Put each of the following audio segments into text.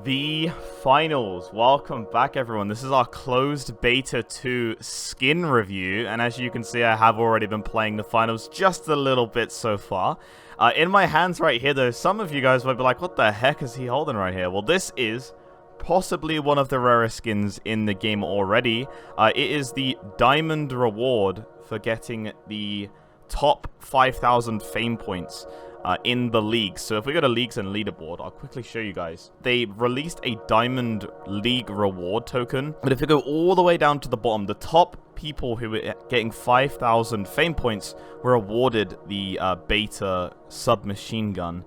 The finals. Welcome back, everyone. This is our closed beta 2 skin review, and as you can see, I have already been playing the finals just a little bit so far. In my hands right here, though, some of you guys might be like, what the heck is he holding right here? Well, this is possibly one of the rarest skins in the game already. It is the diamond reward for getting the top 5,000 fame points in the league. So if we go to leagues and leaderboard, I'll quickly show you guys. They released a diamond league reward token, but if we go all the way down to the bottom, the top people who were getting 5,000 fame points were awarded the beta submachine gun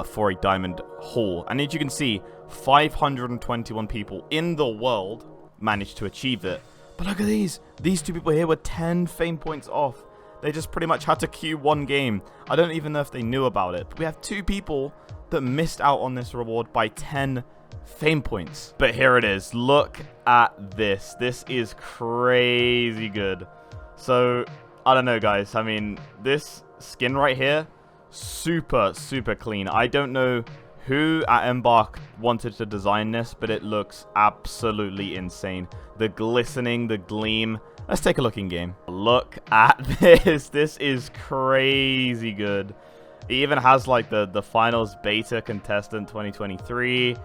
for a diamond haul. And as you can see, 521 people in the world managed to achieve it. But look at these two people here were 10 fame points off. They just pretty much had to queue one game. I don't even know if they knew about it. But we have two people that missed out on this reward by 10 fame points. But here it is. Look at this. This is crazy good. So, I don't know, guys. I mean, this skin right here, super clean. I don't know who at Embark wanted to design this, but it looks absolutely insane. The glistening, the gleam. Let's take a look in game. Look at this. This is crazy good. It even has like the finals beta contestant 2023.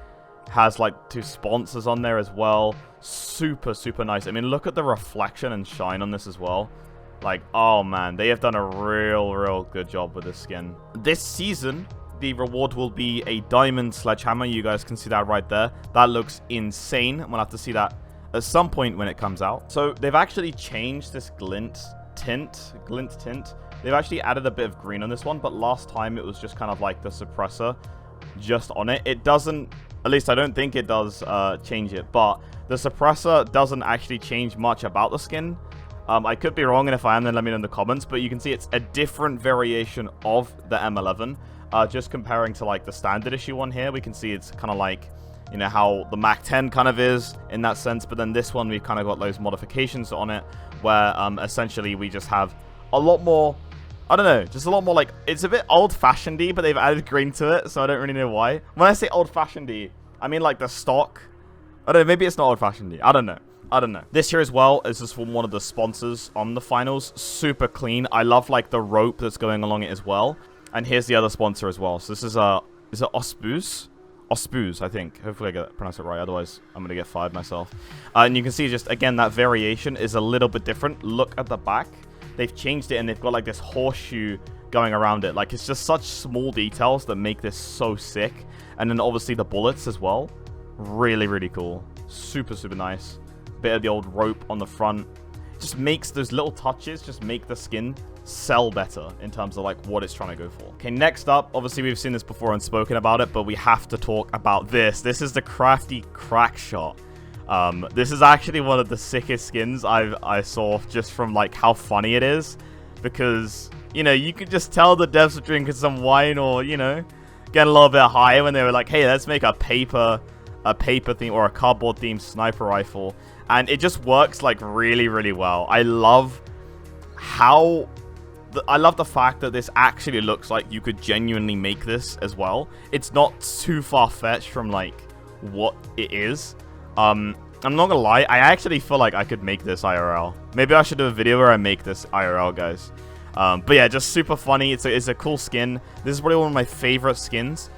Has like 2 sponsors on there as well. Super nice. I mean, look at the reflection and shine on this as well. Like, oh man, they have done a real good job with this skin. This season, the reward will be a diamond sledgehammer. You guys can see that right there. That looks insane. We'll have to see that at some point when it comes out. So they've actually changed this glint tint. They've actually added a bit of green on this one, but last time it was just kind of like the suppressor just on it. It doesn't, at least I don't think it does change it, but the suppressor doesn't actually change much about the skin. I could be wrong, and if I am, then let me know in the comments, but you can see it's a different variation of the M11. Just comparing to like the standard issue one here, we can see it's kind of like, you know, how the Mac 10 kind of is in that sense, but then this one we've kind of got those modifications on it where essentially we just have a lot more, I don't know, just a lot more like, it's a bit old-fashioned-y, but they've added green to it, so I don't really know why. When I say old-fashioned-y, I mean like the stock. I don't know, maybe it's not old-fashioned-y. I don't know. This here as well is just from one of the sponsors on the finals. Super clean. I love like the rope that's going along it as well. And here's the other sponsor as well. So this is it Ospuz? Ospuz, I think. Hopefully I pronounce it right. Otherwise, I'm going to get fired myself. And you can see just, again, that variation is a little bit different. Look at the back. They've changed it and they've got like this horseshoe going around it. Like, it's just such small details that make this so sick. And then obviously the bullets as well. Really cool. Super nice. Bit of the old rope on the front. Just makes those little touches, just make the skin sell better in terms of like what it's trying to go for. Okay, next up, obviously we've seen this before and spoken about it, but we have to talk about this. This is the crafty crack shot. This is actually one of the sickest skins I saw just from like how funny it is, because you know, you could just tell the devs were drinking some wine or, you know, getting a little bit high when they were like, hey, let's make a paper theme or a cardboard themed sniper rifle, and it just works like really well. I love the fact that this actually looks like you could genuinely make this as well. It's not too far-fetched from like what it is. I'm not gonna lie, I actually feel like I could make this IRL. Maybe I should do a video where I make this IRL, guys. But yeah, just super funny. It's a cool skin. This is probably one of my favorite skins.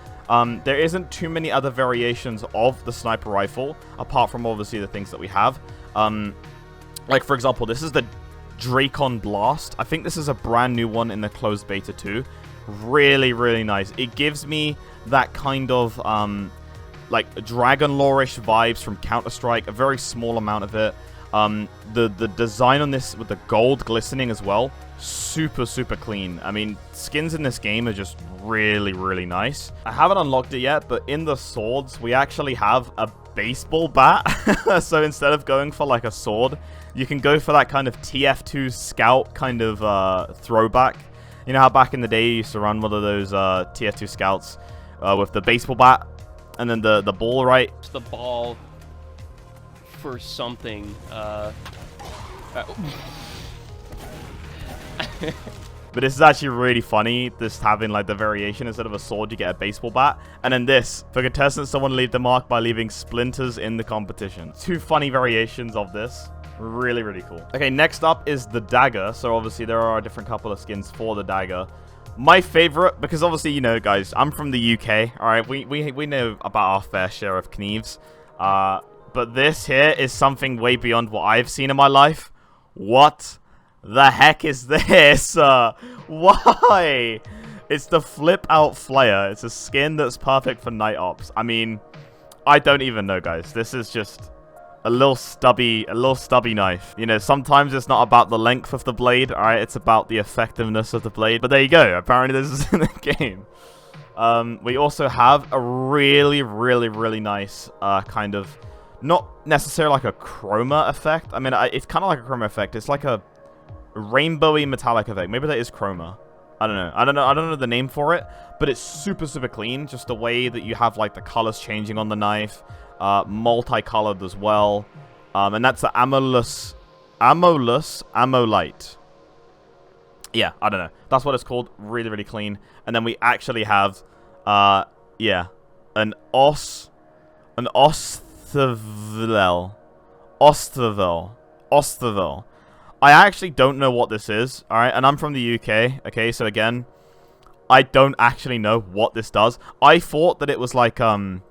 There isn't too many other variations of the sniper rifle, apart from obviously the things that we have. Like, for example, this is the Dracon Blast. I think this is a brand new one in the closed beta 2. Really nice. It gives me that kind of, like, Dragon Lore-ish vibes from Counter-Strike. A very small amount of it. The design on this with the gold glistening as well, super clean. I mean, skins in this game are just really nice. I haven't unlocked it yet, but in the swords, we actually have a baseball bat. So instead of going for like a sword, you can go for that kind of TF2 scout kind of throwback. You know how back in the day you used to run one of those TF2 scouts with the baseball bat and then the ball, right? It's the ball for something. But this is actually really funny, just having like the variation. Instead of a sword, you get a baseball bat. And then this, for contestants, someone leave the mark by leaving splinters in the competition. 2 funny variations of this. Really, really cool. Okay, next up is the dagger. So obviously there are a different couple of skins for the dagger. My favorite, because obviously, you know, guys, I'm from the UK. All right, we know about our fair share of knives. But this here is something way beyond what I've seen in my life. What the heck is this? Why? It's the flip out flare. It's a skin that's perfect for night ops. I mean, I don't even know, guys. This is just a little stubby knife. You know, sometimes it's not about the length of the blade, all right? It's about the effectiveness of the blade. But there you go. Apparently this is in the game. We also have a really, really, really nice kind of, not necessarily like a chroma effect. I mean, it's kind of like a chroma effect. It's like a rainbowy metallic effect. Maybe that is chroma. I don't know the name for it, but it's super, super clean. Just the way that you have like the colors changing on the knife, multicolored as well. And that's the Amolite. Yeah, I don't know. That's what it's called. Really, really clean. And then we actually have, yeah, an Ostervel. I actually don't know what this is, alright? And I'm from the UK, okay? So again, I don't actually know what this does. I thought that it was like, one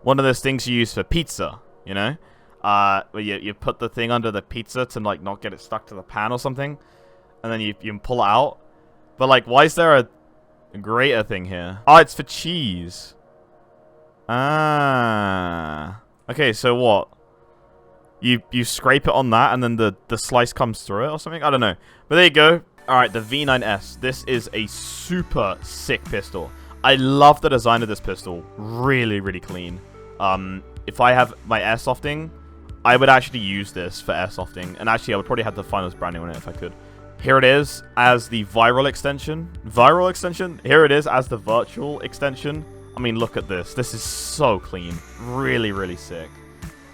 of those things you use for pizza, you know? Where you put the thing under the pizza to, like, not get it stuck to the pan or something. And then you pull it out. But, like, why is there a grater thing here? Oh, it's for cheese. Ah. Okay, so what? You scrape it on that, and then the slice comes through it or something? I don't know. But there you go. Alright, the V9S. This is a super sick pistol. I love the design of this pistol. Really, really clean. If I have my airsofting, I would actually use this for airsofting. And actually, I would probably have the finals branding on it if I could. Here it is as the viral extension. Viral extension? Here it is as the virtual extension. I mean, look at this. This is so clean. Really, really sick.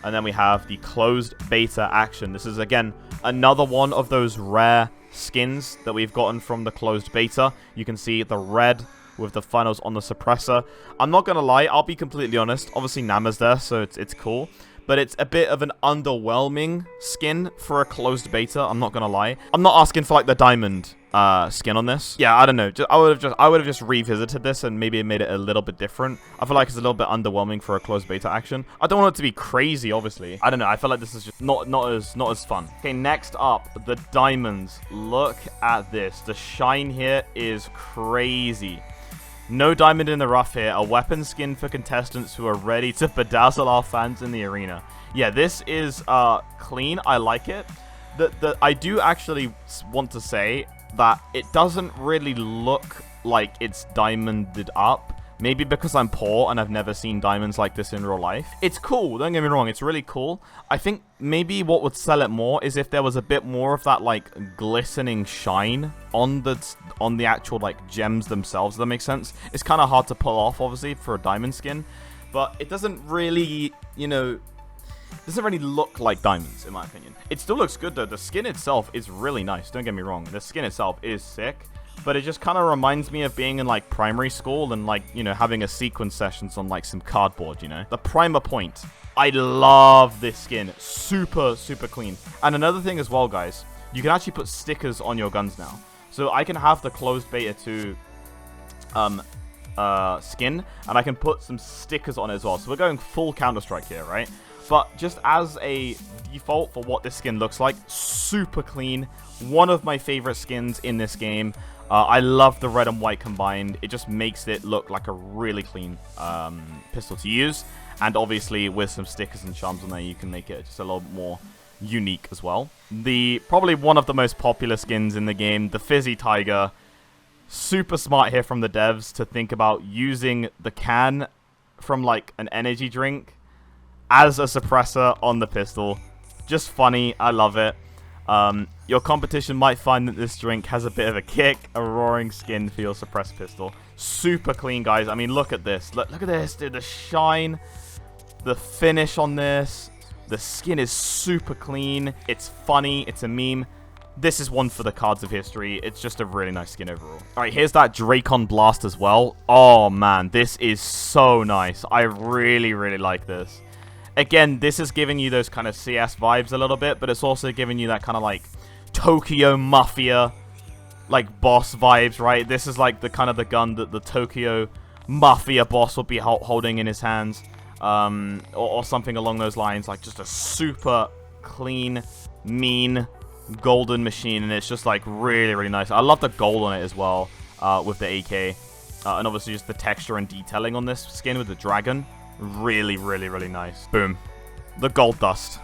And then we have the closed beta action. This is, again, another one of those rare skins that we've gotten from the closed beta. You can see the red with the finals on the suppressor. I'm not going to lie. I'll be completely honest. Obviously, Nama's there, so it's cool. But it's a bit of an underwhelming skin for a closed beta. I'm not going to lie. I'm not asking for, like, the diamond skin on this. Yeah, I don't know. I would have just revisited this and maybe made it a little bit different. I feel like it's a little bit underwhelming for a closed beta action. I don't want it to be crazy, obviously. I don't know. I feel like this is just not as fun. Okay, next up, the diamonds. Look at this. The shine here is crazy. No diamond in the rough here. A weapon skin for contestants who are ready to bedazzle our fans in the arena. Yeah, this is clean. I like it. I do actually want to say that it doesn't really look like it's diamonded up. Maybe because I'm poor and I've never seen diamonds like this in real life. It's cool, don't get me wrong, it's really cool. I think maybe what would sell it more is if there was a bit more of that, like, glistening shine on the actual, like, gems themselves, if that makes sense. It's kind of hard to pull off, obviously, for a diamond skin. But it doesn't really, you know, doesn't really look like diamonds, in my opinion. It still looks good, though. The skin itself is really nice, don't get me wrong. The skin itself is sick. But it just kind of reminds me of being in, like, primary school and, like, you know, having a sequence sessions on, like, some cardboard, you know? The primer point. I love this skin. Super, super clean. And another thing as well, guys. You can actually put stickers on your guns now. So I can have the closed beta 2 skin. And I can put some stickers on it as well. So we're going full Counter-Strike here, right? But just as a default for what this skin looks like, super clean. One of my favorite skins in this game. I love the red and white combined. It just makes it look like a really clean pistol to use. And obviously, with some stickers and charms on there, you can make it just a little more unique as well. Probably one of the most popular skins in the game, the Fizzy Tiger. Super smart here from the devs to think about using the can from, like, an energy drink as a suppressor on the pistol. Just funny. I love it. Your competition might find that this drink has a bit of a kick, a roaring skin for your suppressed pistol. Super clean, guys. I mean, look at this. Look at this, dude. The shine, the finish on this. The skin is super clean. It's funny. It's a meme. this is one for the cards of history. It's just a really nice skin overall. Alright, here's that Dracon Blast as well. Oh, man. This is so nice. I really, really like this. Again, this is giving you those kind of CS vibes a little bit, but it's also giving you that kind of like Tokyo Mafia, like boss vibes, right? This is like the kind of the gun that the Tokyo Mafia boss would be holding in his hands, or something along those lines. Like just a super clean, mean, golden machine, and it's just like really, really nice. I love the gold on it as well, with the AK, and obviously just the texture and detailing on this skin with the dragon. Really, really, really nice. Boom. The gold dust.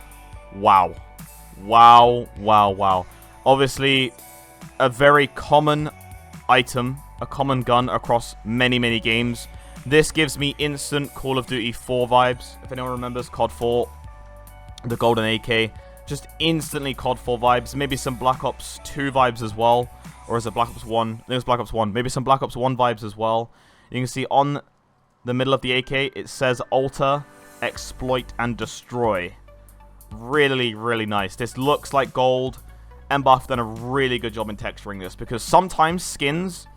Wow. Wow, wow, wow. Obviously, a very common item, a common gun across many, many games. This gives me instant Call of Duty 4 vibes. If anyone remembers COD 4, the golden AK. Just instantly COD 4 vibes. Maybe some Black Ops 2 vibes as well. Or is it Black Ops 1? I think it's Black Ops 1. Maybe some Black Ops 1 vibes as well. You can see on the middle of the AK, it says Alter, Exploit, and Destroy. Really, really nice. This looks like gold. Embark have done a really good job in texturing this, because sometimes skins,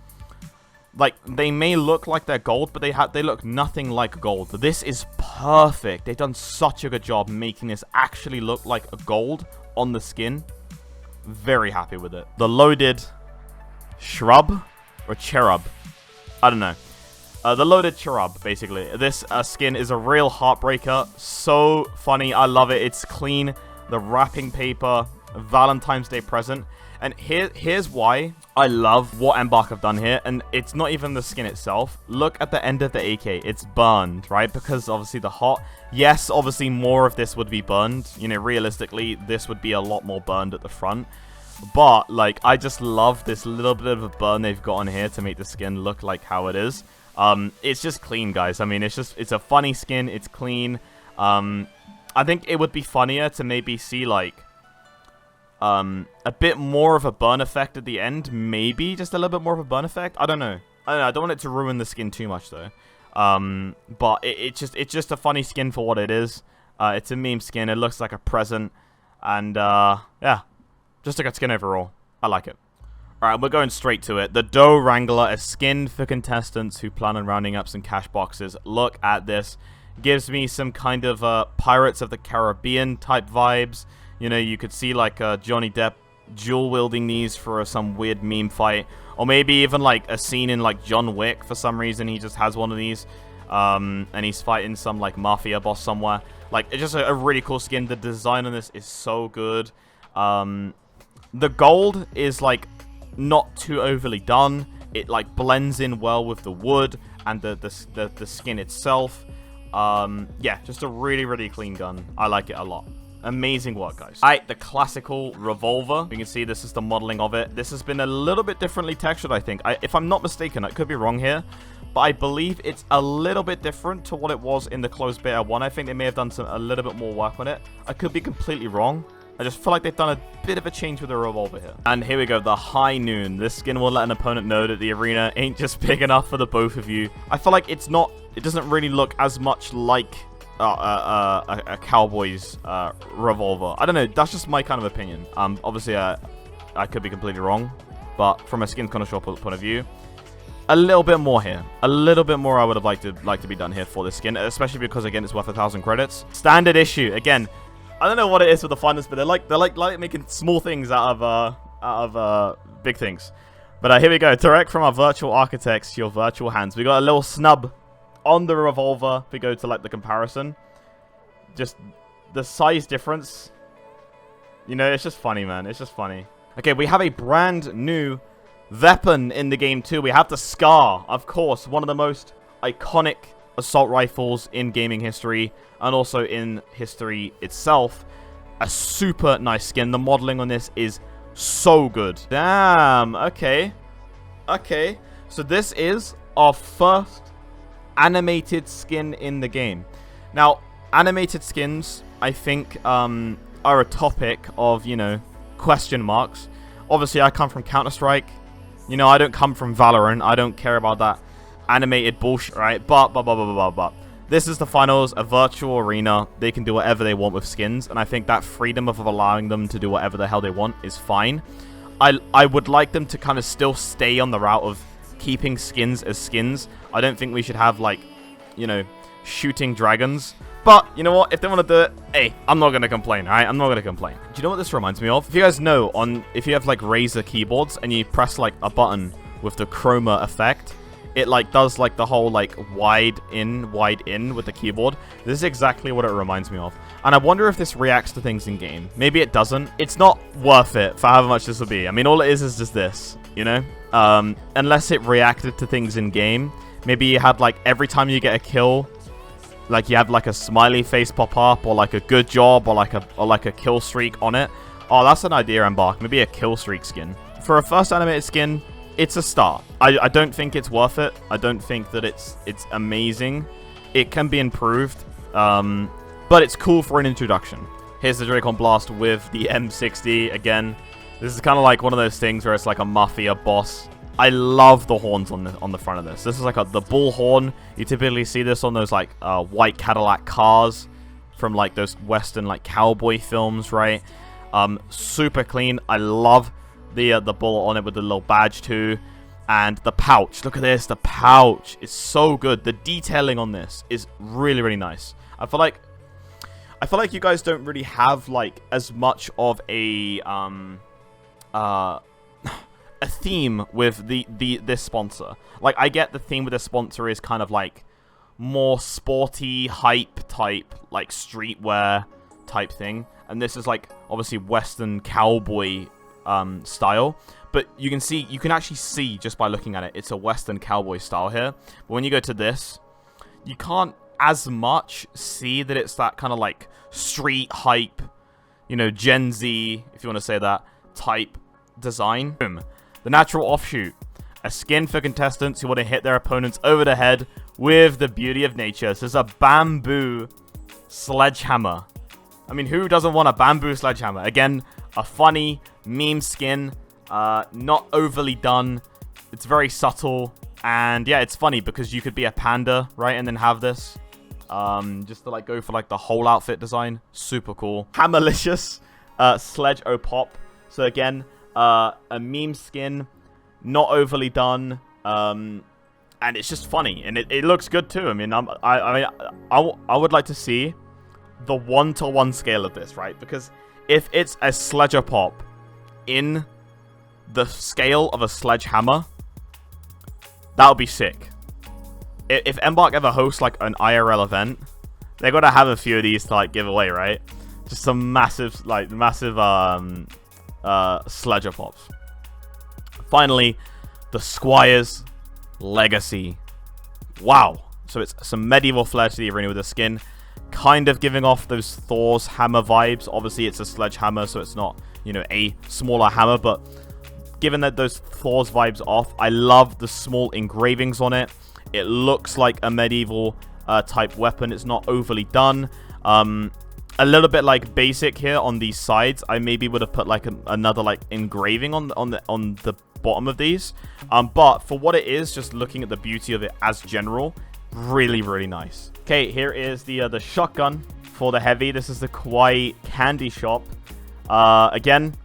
like, they may look like they're gold, but they look nothing like gold. This is perfect. They've done such a good job making this actually look like a gold on the skin. Very happy with it. The loaded shrub or cherub, I don't know. The loaded cherub, basically. This skin is a real heartbreaker. So funny. I love it. It's clean. The wrapping paper. Valentine's Day present. And here's why I love what Embark have done here. And it's not even the skin itself. Look at the end of the AK. It's burned, right? Because obviously the hot... Yes, obviously more of this would be burned. You know, realistically, this would be a lot more burned at the front. But, like, I just love this little bit of a burn they've got on here to make the skin look like how it is. It's just clean, guys. I mean, it's a funny skin. It's clean. I think it would be funnier to maybe see, like, a bit more of a burn effect at the end. Maybe just a little bit more of a burn effect. I don't know. I don't want it to ruin the skin too much, though. But it's just a funny skin for what it is. It's a meme skin. It looks like a present. And, yeah. Just a good skin overall. I like it. Alright, we're going straight to it. The Dough Wrangler, a skin for contestants who plan on rounding up some cash boxes. Look at this. Gives me some kind of Pirates of the Caribbean type vibes. You know, you could see like Johnny Depp dual-wielding these for some weird meme fight. Or maybe even like a scene in like John Wick for some reason. He just has one of these. And he's fighting some like mafia boss somewhere. Like, it's just a really cool skin. The design on this is so good. The gold is like not too overly done. It like blends in well with the wood and the skin itself. Yeah, just a really, really clean gun. I like it a lot. Amazing work, guys. Alright, the classical revolver. You can see this is the modeling of it. This has been a little bit differently textured, I think. If I'm not mistaken, I could be wrong here, but I believe it's a little bit different to what it was in the closed beta 1. I think they may have done a little bit more work on it. I could be completely wrong. I just feel like they've done a bit of a change with the revolver here. And here we go, the High Noon. This skin will let an opponent know that the arena ain't just big enough for the both of you. I feel like it doesn't really look as much like a cowboy's revolver. I don't know, that's just my kind of opinion. Obviously, I could be completely wrong, but from a skin connoisseur point of view, a little bit more here. A little bit more I would have liked to be done here for this skin, especially because, again, it's worth 1,000 credits. Standard issue, again. I don't know what it is with the finest, but they're like making small things out of big things. But here we go, direct from our virtual architects to your virtual hands. We got a little snub on the revolver. If we go to like the comparison, just the size difference. You know, it's just funny, man. It's just funny. Okay, we have a brand new weapon in the game too. We have the Scar, of course, one of the most iconic assault rifles in gaming history, and also in history itself. A super nice skin. The modeling on this is so good. Damn. Okay. Okay. So this is our first animated skin in the game. Now, animated skins, I think, are a topic of, you know, question marks. Obviously, I come from Counter-Strike. You know, I don't come from Valorant. I don't care about that animated bullshit, right? But This is the finals, a virtual arena. They can do whatever they want with skins, and I think that freedom of allowing them to do whatever the hell they want is fine. I would like them to kind of still stay on the route of keeping skins as skins. I don't think we should have, like, you know, shooting dragons. But, you know what? If they want to do it, hey, I'm not going to complain, alright? I'm not going to complain. Do you know what this reminds me of? If you guys know, if you have, like, Razer keyboards and you press, like, a button with the chroma effect, it, like, does, like, the whole, like, wide in with the keyboard. This is exactly what it reminds me of. And I wonder if this reacts to things in-game. Maybe it doesn't. It's not worth it for however much this will be. I mean, all it is just this, you know? Unless it reacted to things in-game. Maybe you had, like, every time you get a kill, like, you have, like, a smiley face pop up, or, like, a good job, or, like, a kill streak on it. Oh, that's an idea, Embark. Maybe a kill streak skin. For a first animated skin, it's a start. I don't think it's worth it. I don't think that it's amazing. It can be improved, but it's cool for an introduction. Here's the Dracon Blast with the M60. Again, this is kind of like one of those things where it's like a mafia boss. I love the horns on the front of this. This is like the bull horn. You typically see this on those like white Cadillac cars from like those Western like cowboy films, right? Super clean. I love the bullet on it with the little badge too. And the pouch. Look at this. The pouch is so good. The detailing on this is really, really nice. I feel like you guys don't really have like as much of a theme with this sponsor. Like, I get the theme with this sponsor is kind of like more sporty hype type, like streetwear type thing, and this is like obviously Western cowboy style. But you can actually see just by looking at it, it's a Western cowboy style here. But when you go to this, you can't as much see that it's that kind of like street hype, you know, Gen Z, if you want to say that, type design. Boom. The natural offshoot. A skin for contestants who want to hit their opponents over the head with the beauty of nature. So it's a bamboo sledgehammer. I mean, who doesn't want a bamboo sledgehammer? Again, a funny meme skin. Not overly done. It's very subtle. And yeah, it's funny because you could be a panda, right? And then have this. Just to like go for like the whole outfit design. Super cool. Hammerlicious. Sledge O-Pop. So again, a meme skin. Not overly done. And it's just funny. And it looks good too. I mean, I would like to see the 1-to-1 scale of this, right? Because if it's a Sledge O-Pop in the scale of a sledgehammer, that would be sick. If Embark ever hosts like an IRL event, they're gonna have a few of these to like give away, right? Just some massive sledge pops. Finally, the Squire's Legacy. Wow. So it's some medieval flair to the arena with the skin, kind of giving off those Thor's hammer vibes. Obviously, it's a sledgehammer, so it's not, you know, a smaller hammer, but given that those Thor's vibes off, I love the small engravings on it. It looks like a medieval type weapon. It's not overly done. A little bit like basic here on these sides. I maybe would have put like another like engraving on the bottom of these. But for what it is, just looking at the beauty of it as general, really, really nice. Okay, here is the shotgun for the heavy. This is the Kawaii Candy Shop. Again,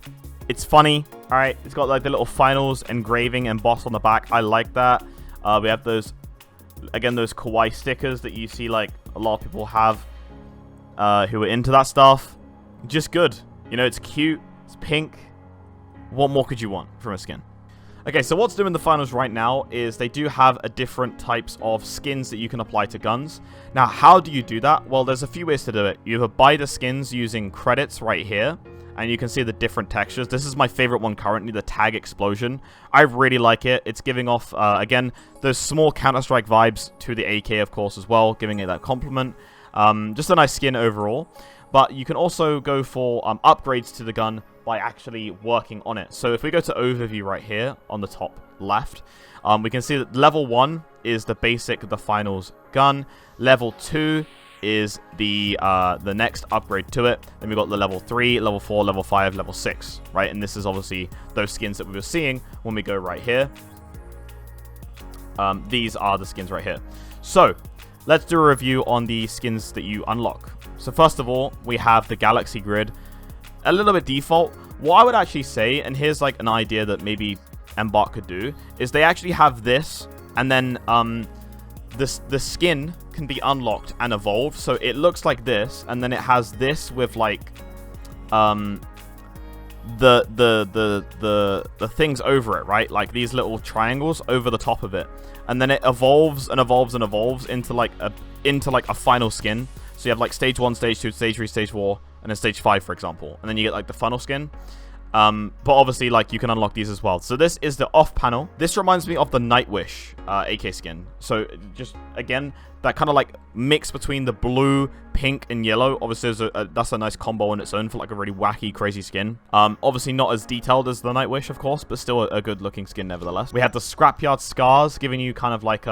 it's funny. All right, it's got like the little finals engraving embossed on the back. I like that. We have those, again, those kawaii stickers that you see like a lot of people have who are into that stuff. Just good. You know, it's cute. It's pink. What more could you want from a skin? Okay, so what's doing the finals right now is they do have a different types of skins that you can apply to guns. Now, how do you do that? Well, there's a few ways to do it. You either buy the skins using credits right here, and you can see the different textures. This is my favorite one currently, the Tag Explosion. I really like it. It's giving off, again, those small Counter-Strike vibes to the AK, of course, as well, giving it that compliment. Just a nice skin overall. But you can also go for upgrades to the gun by actually working on it. So if we go to Overview right here on the top left, we can see that level 1 is the basic, the finals gun. Level 2 is the next upgrade to it. Then we've got the level 3, level 4, level 5, level 6, right? And this is obviously those skins that we were seeing when we go right here. These are the skins right here. So, let's do a review on the skins that you unlock. So first of all, we have the Galaxy Grid. A little bit default. What I would actually say, and here's like an idea that maybe Embark could do, is they actually have this, and then the skin can be unlocked and evolved. So it looks like this, and then it has this with like the things over it, right? Like these little triangles over the top of it, and then it evolves and evolves and evolves into like a final skin. So you have like stage 1, stage 2, stage 3, stage 4, and then stage 5, for example, and then you get like the final skin. But obviously, like, you can unlock these as well. So this is the off panel. This reminds me of the Nightwish AK skin. So just, again, that kind of like mix between the blue, pink, and yellow. Obviously, that's a nice combo on its own for like a really wacky, crazy skin. Obviously not as detailed as the Nightwish, of course, but still a good looking skin nevertheless. We have the Scrapyard Scars, giving you kind of like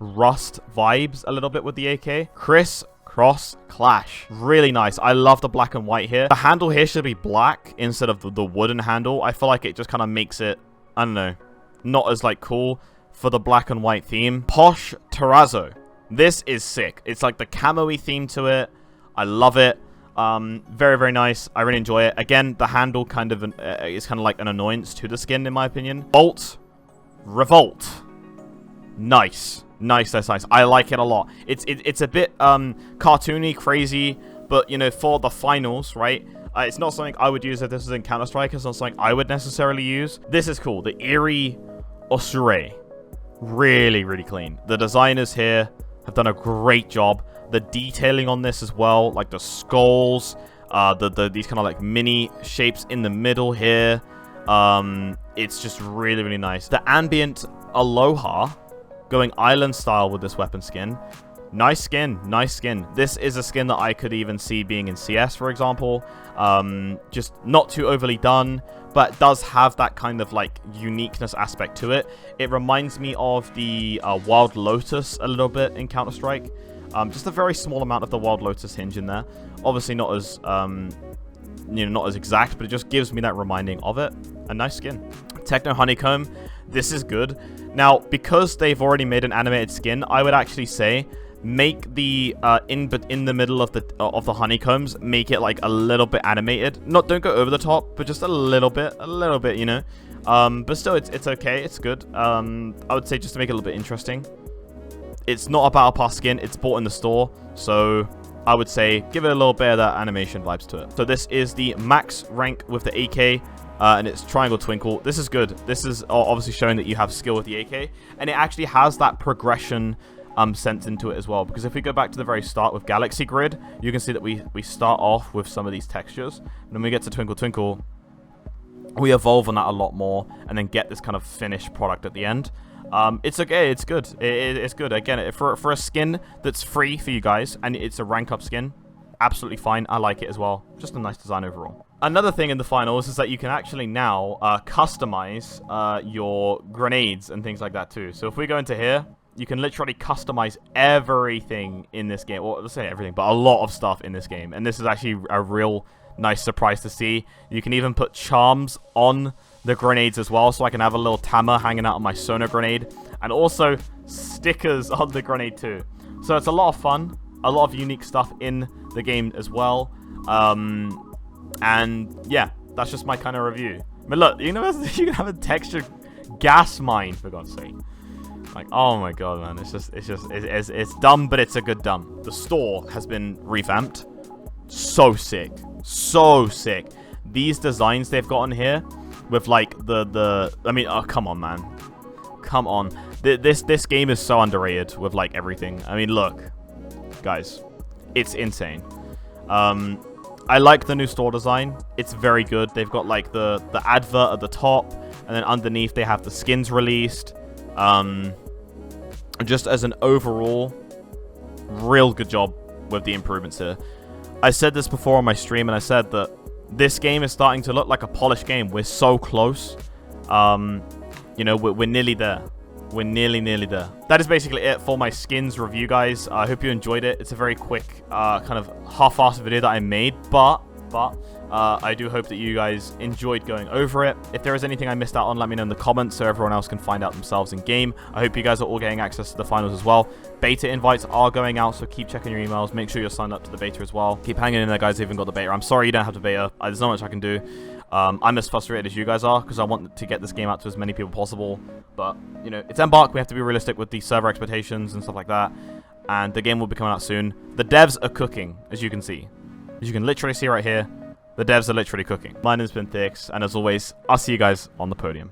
Rust vibes a little bit with the AK. Cross Clash. Really nice. I love the black and white here. The handle here should be black instead of the wooden handle. I feel like it just kind of makes it, I don't know, not as like cool for the black and white theme. Posh Terrazzo. This is sick. It's like the camo-y theme to it. I love it. Very, very nice. I really enjoy it. Again, the handle kind of is kind of like an annoyance to the skin, in my opinion. Bolt Revolt. Nice. Nice. I like it a lot. It's a bit cartoony, crazy, but you know, for the finals, right? It's not something I would use if this is in Counter-Strike. It's not something I would necessarily use. This is cool. The Eerie Osure. Really, really clean. The designers here have done a great job. The detailing on this as well, like the skulls, these kind of like mini shapes in the middle here. It's just really, really nice. The ambient Aloha, going island style with this weapon skin. Nice skin. Nice skin. This is a skin that I could even see being in CS, for example. Just not too overly done, but does have that kind of like uniqueness aspect to it. It reminds me of the Wild Lotus a little bit in Counter-Strike. Just a very small amount of the Wild Lotus hinge in there. Obviously not as you know, not as exact, but it just gives me that reminding of it. A nice skin. Techno Honeycomb. This is good. Now, because they've already made an animated skin, I would actually say make the in the middle of the honeycombs, make it like a little bit animated. Don't go over the top, but just a little bit, you know. But still, it's okay. It's good. I would say just to make it a little bit interesting. It's not a battle pass skin. It's bought in the store, so I would say give it a little bit of that animation vibes to it. So this is the max rank with the AK. And it's Triangle Twinkle. This is good. This is obviously showing that you have skill with the AK. And it actually has that progression sense into it as well. Because if we go back to the very start with Galaxy Grid, you can see that we start off with some of these textures. And when we get to Twinkle Twinkle, we evolve on that a lot more. And then get this kind of finished product at the end. It's okay. It's good. It's good. Again, for a skin that's free for you guys, and it's a rank up skin, absolutely fine. I like it as well. Just a nice design overall. Another thing in the finals is that you can actually now customize your grenades and things like that too. So if we go into here, you can literally customize everything in this game. Well, let's say everything, but a lot of stuff in this game. And this is actually a real nice surprise to see. You can even put charms on the grenades as well. So I can have a little Tama hanging out on my sonar grenade. And also stickers on the grenade too. So it's a lot of fun. A lot of unique stuff in the game as well. And yeah, that's just my kind of review. I mean, look, you can have a textured gas mine, for God's sake. Like, oh my god, man, it's dumb, but it's a good dumb. The store has been revamped. So sick, so sick. These designs they've got on here with like I mean, oh come on, man, come on. This game is so underrated with like everything. I mean, look, guys, it's insane. I like the new store design. It's very good. They've got like the advert at the top, and then underneath they have the skins released. Just as an overall, real good job with the improvements here. I said this before on my stream, and I said that this game is starting to look like a polished game. We're so close. You know, we're nearly there. We're nearly there. That is basically it for my skins review, guys. I hope you enjoyed it. It's a very quick, kind of half-assed video that I made, but I do hope that you guys enjoyed going over it. If there is anything I missed out on, let me know in the comments so everyone else can find out themselves in game. I hope you guys are all getting access to the finals as well. Beta invites are going out, so keep checking your emails. Make sure you're signed up to the beta as well. Keep hanging in there, guys, who even got the beta. I'm sorry you don't have the beta. There's not much I can do. I'm as frustrated as you guys are because I want to get this game out to as many people possible. But, you know, it's Embark. We have to be realistic with the server expectations and stuff like that. And the game will be coming out soon. The devs are cooking, as you can see. As you can literally see right here, the devs are literally cooking. My name's been Thix, and as always, I'll see you guys on the podium.